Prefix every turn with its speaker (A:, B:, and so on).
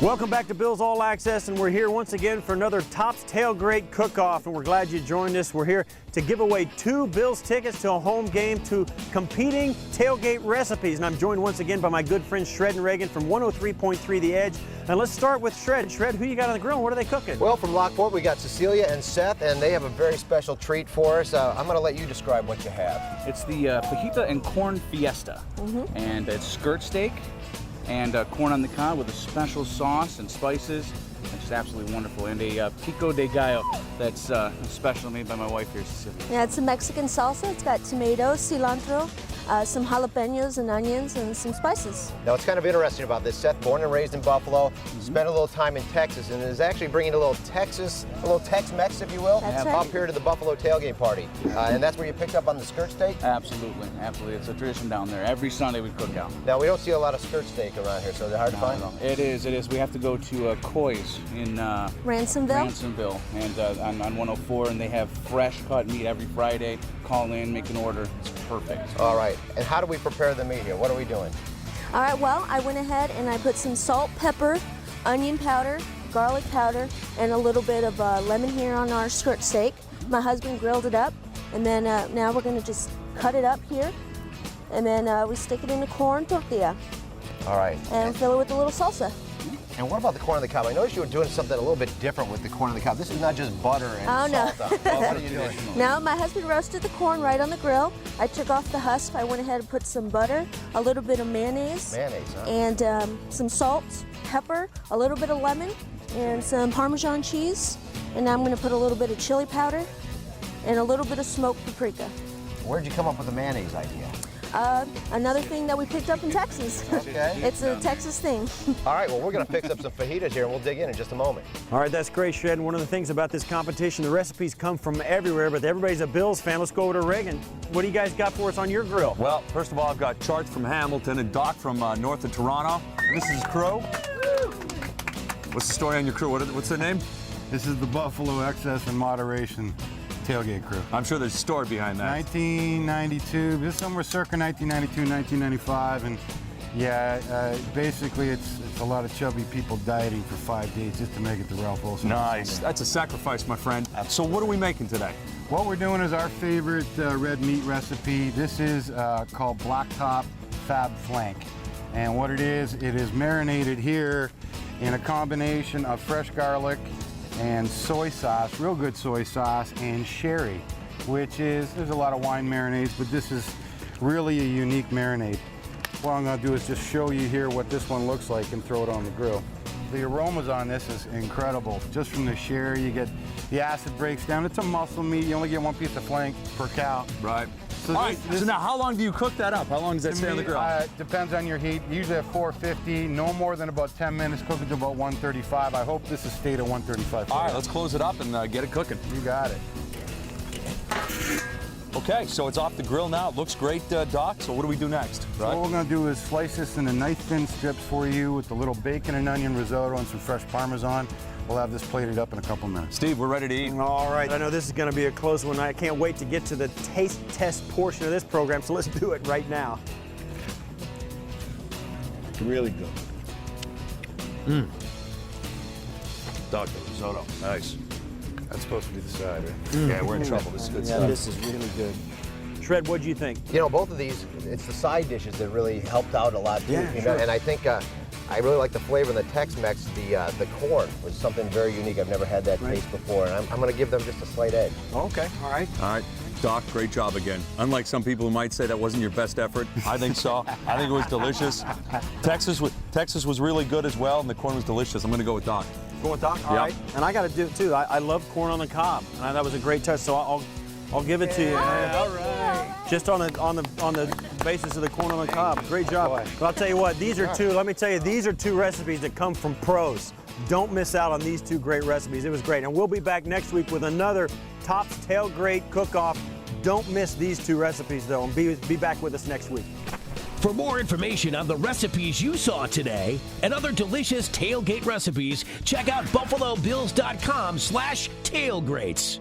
A: Welcome back to Bill's All Access, and we're here once again for another Tops Tailgreat Cook-Off, and we're glad you joined us. We're here to give away 2 Bills tickets to a home game to competing tailgate recipes, and I'm joined once again by my good friend Shred and Reagan from 103.3 The Edge. And let's start with Shred. Shred, who you got on the grill and what are they cooking?
B: Well, from Lockport, we got Cecilia and Seth, and they have a very special treat for us. I'm going to let you describe what you have.
C: It's the fajita and corn fiesta, and it's skirt steak and corn on the cob with a special sauce and spices. It's just absolutely wonderful. And a pico de gallo that's special made by my wife here, Cecilia.
D: Yeah, it's a Mexican salsa. It's got tomatoes, cilantro, some jalapenos and onions, and some spices.
B: Now, what's kind of interesting about this, Seth, born and raised in Buffalo, spent a little time in Texas, and is actually bringing a little Tex-Mex, if you will,
D: That's
B: up
D: right.
B: here to the Buffalo tailgate party. And that's where you picked up on the skirt steak?
C: Absolutely, absolutely. It's a tradition down there. Every Sunday we cook out.
B: Now, we don't see a lot of skirt steak around here, so they're hard to find?
C: It is. We have to go to Coy's in
D: Ransomville.
C: and on 104, and they have fresh cut meat every Friday. Call in, make an order. It's perfect.
B: All right. And how do we prepare the meat here? What are we doing?
D: All right, well, I went ahead and I put some salt, pepper, onion powder, garlic powder, and a little bit of lemon here on our skirt steak. My husband grilled it up, and then now we're going to just cut it up here, and then we stick it in the corn tortilla.
B: All right.
D: And fill it with a little salsa.
B: And what about the corn on the cob? I noticed you were doing something a little bit different with the corn on the cob. This is not just butter and
D: Oh, no.
B: salt. What are you doing?
D: Now my husband roasted the corn right on the grill. I took off the husk. I went ahead and put some butter, a little bit of mayonnaise,
B: Huh?
D: and some salt, pepper, a little bit of lemon, and some Parmesan cheese. And now I'm going to put a little bit of chili powder and a little bit of smoked paprika.
B: Where'd you come up with the mayonnaise idea?
D: Another thing that we picked up in Texas.
B: Okay.
D: It's a Texas thing.
B: All right, well, we're going to fix up some fajitas here, and we'll dig in just a moment.
A: All right, that's great, Shred. And one of the things about this competition, the recipes come from everywhere, but everybody's a Bills fan. Let's go over to Reagan. What do you guys got for us on your grill?
E: Well, first of all, I've got Charts from Hamilton and Doc from north of Toronto. And this is Crew. What's the story on your crew? What's their name?
F: This is the Buffalo Excess and Moderation Tailgate Crew.
E: I'm sure there's a story behind that.
F: 1992, this is somewhere circa 1992, 1995, and yeah, basically it's a lot of chubby people dieting for 5 days just to make it to Ralph Wilson.
E: Nice. That's a sacrifice, my friend. So what are we making today?
F: What we're doing is our favorite red meat recipe. This is called Blacktop Fab Flank. And what it is marinated here in a combination of fresh garlic and soy sauce, real good soy sauce, and sherry, which is, there's a lot of wine marinades, but this is really a unique marinade. What I'm gonna do is just show you here what this one looks like and throw it on the grill. The aromas on this is incredible. Just from the sherry, you get, the acid breaks down. It's a muscle meat, you only get 1 piece of flank per cow.
E: Right.
F: So
E: All right, so now how long do you cook that up? How long does that stay on the grill?
F: Depends on your heat. Usually at 450, no more than about 10 minutes, cook it to about 135. I hope this is stayed at 135.
E: All right, let's close it up and get it cooking.
F: You got it.
E: Okay, so it's off the grill now. It looks great, Doc. So what do we do next?
F: So what we're gonna do is slice this into nice thin strips for you with a little bacon and onion risotto and some fresh Parmesan. We'll have this plated up in a couple minutes.
E: Steve, we're ready to eat.
A: All right, I know this is going to be a close one. I can't wait to get to the taste test portion of this program, so let's do it right now.
G: Really good.
E: Doc, the risotto. Nice.
F: That's supposed to be the side, right?
E: Yeah, we're in trouble. This is good
A: Yeah,
E: stuff.
A: this is really good. Shred, what'd you think?
B: You know, both of these, it's the side dishes that really helped out a lot, too.
A: Yeah,
B: you
A: sure.
B: know, and I think I really like the flavor in the Tex-Mex. The corn was something very unique. I've never had that taste before, and I'm going to give them just a slight edge.
A: Okay, all right.
E: All right, Doc, great job again. Unlike some people who might say that wasn't your best effort, I think so. I think it was delicious. Texas was really good as well, and the corn was delicious. I'm going to go with Doc.
A: Go with Doc? All right. And I got to do it, too. I love corn on the cob, and that was a great touch, so I'll give it to you. Yeah, all right. Just on the basis of the corn on the cob. Great job. But I'll tell you what, these are two, let me tell you, these are 2 recipes that come from pros. Don't miss out on these 2 great recipes. It was great. And we'll be back next week with another Tops Tailgate Cook-Off. Don't miss these 2 recipes, though, and be back with us next week.
H: For more information on the recipes you saw today and other delicious tailgate recipes, check out buffalobills.com/tailgrates.